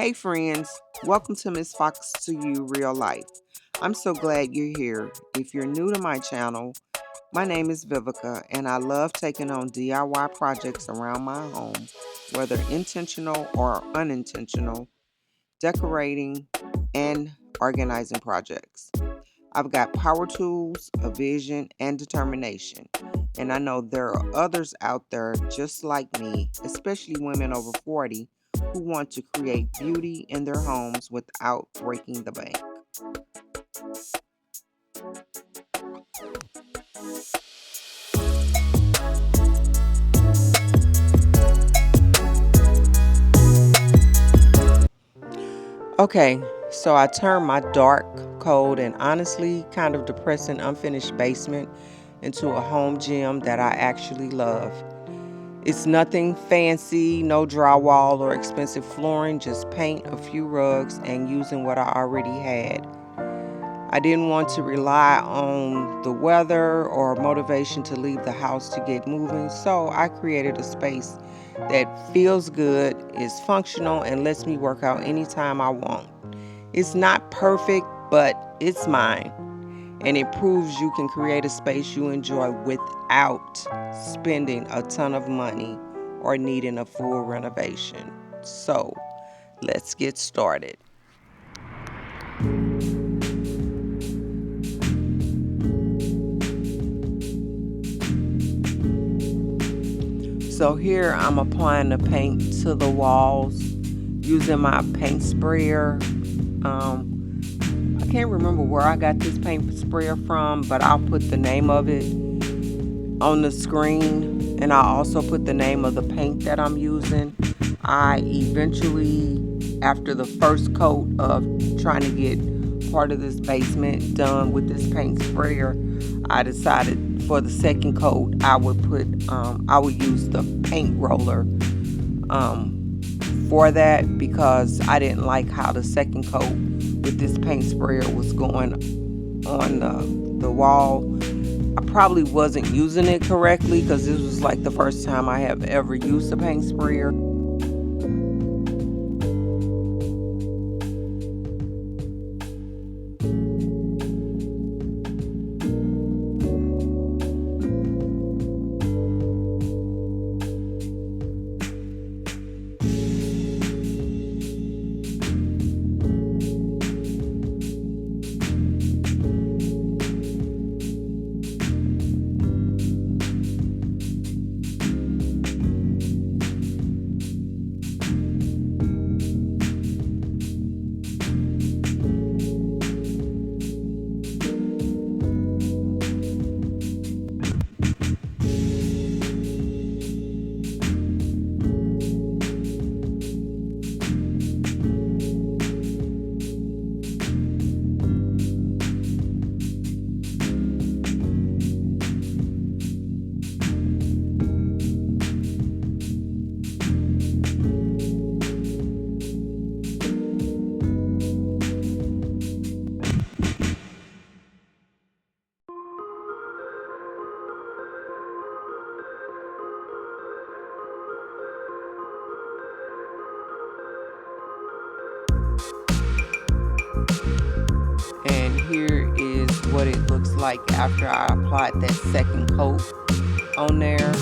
Hey friends, welcome to Miss Fox to You Real Life. I'm so glad you're here. If you're new to my channel, my name is Vivica and I love taking on DIY projects around my home, whether intentional or unintentional, decorating and organizing projects. I've got power tools, a vision, and determination. And I know there are others out there just like me, especially women over 40, who want to create beauty in their homes without breaking the bank. Okay, so I turned my dark, cold, and honestly kind of depressing unfinished basement into a home gym that I actually love. It's nothing fancy, no drywall or expensive flooring, just paint, a few rugs, and using what I already had. I didn't want to rely on the weather or motivation to leave the house to get moving, so I created a space that feels good, is functional, and lets me work out anytime I want. It's not perfect, but it's mine. And it proves you can create a space you enjoy without spending a ton of money or needing a full renovation. So, let's get started. So here I'm applying the paint to the walls using my paint sprayer. I can't remember where I got this paint sprayer from, but I'll put the name of it on the screen, and I'll also put the name of the paint that I'm using. I eventually, after the first coat of trying to get part of this basement done with this paint sprayer, I decided for the second coat I would use the paint roller for that, because I didn't like how the second coat with this paint sprayer was going on the wall. I probably wasn't using it correctly because this was like the first time I have ever used a paint sprayer. And here is what it looks like after I applied that second coat on there.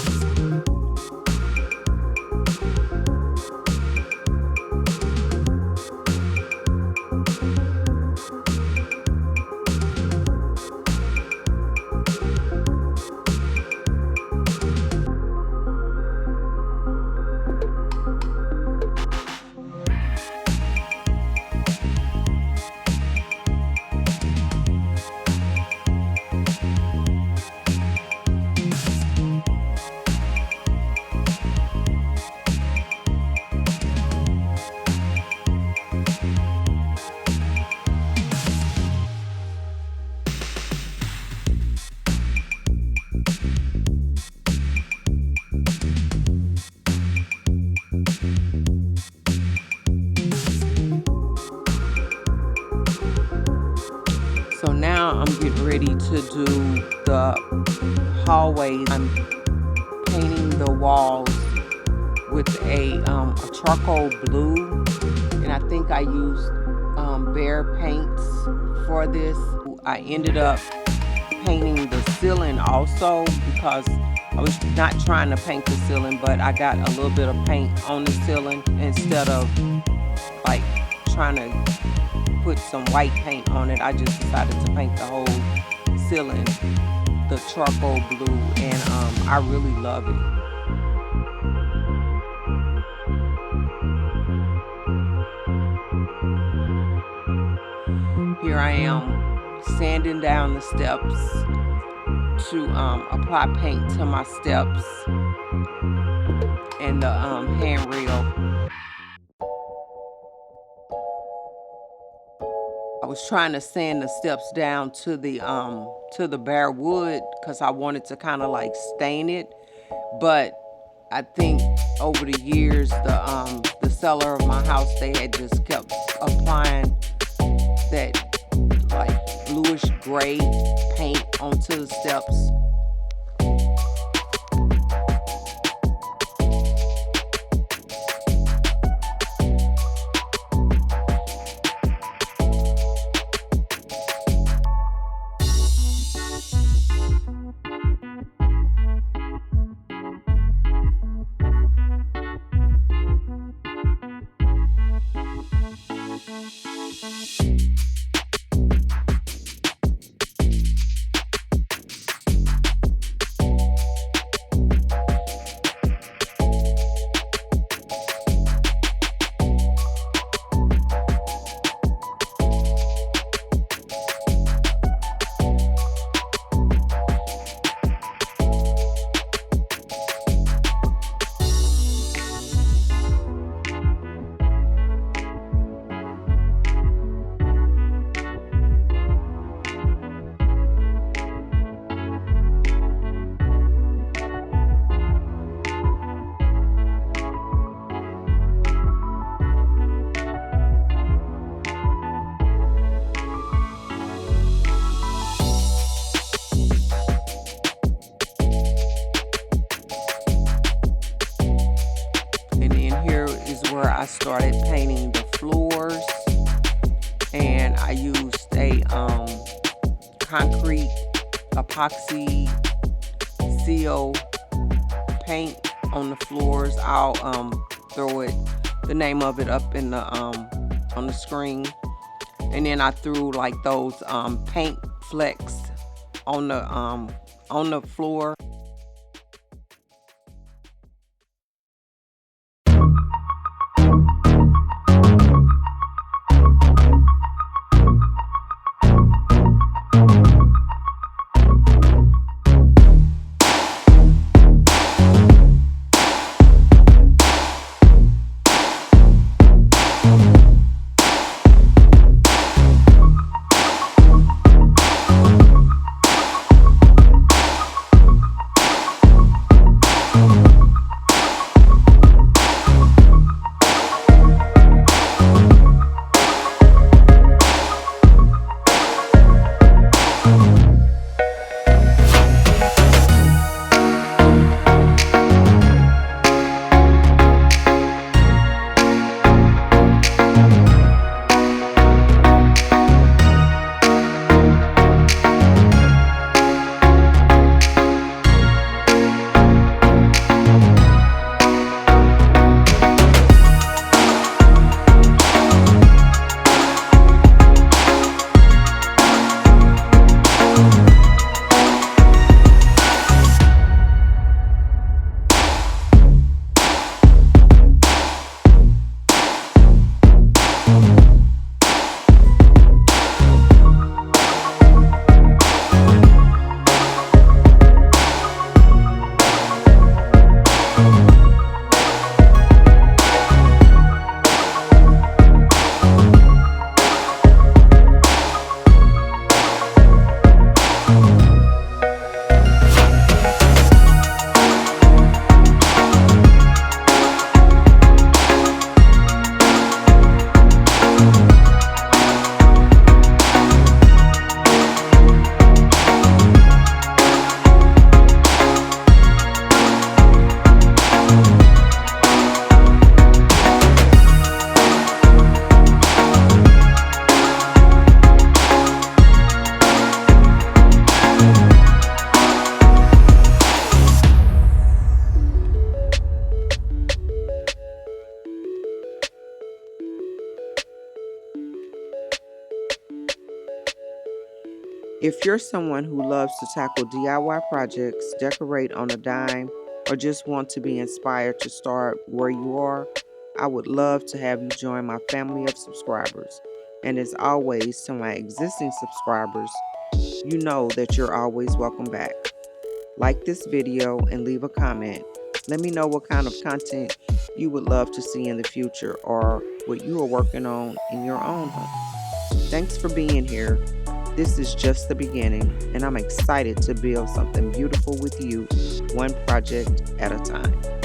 So now I'm getting ready to do the hallways. I'm painting the walls with a charcoal blue, and I think think I used bare paints for this. I ended up painting the ceiling also because I was not trying to paint the ceiling, but I got a little bit of paint on the ceiling instead of like trying to put some white paint on it. I just decided to paint the whole ceiling the charcoal blue, and I really love it. Here I am sanding down the steps to apply paint to my steps and the handrail. I was trying to sand the steps down to the bare wood because I wanted to kind of like stain it, but I think over the years the seller of my house, they had just kept applying that like bluish gray paint onto the steps. Where I started painting the floors, and I used a concrete epoxy seal paint on the floors. I'll throw the name of it up in the on the screen, and then I threw like those paint flecks on the floor. If you're someone who loves to tackle DIY projects, decorate on a dime, or just want to be inspired to start where you are, I would love to have you join my family of subscribers. And as always, to my existing subscribers, you know that you're always welcome back. Like this video and leave a comment. Let me know what kind of content you would love to see in the future or what you are working on in your own home. Thanks for being here. This is just the beginning, and I'm excited to build something beautiful with you, one project at a time.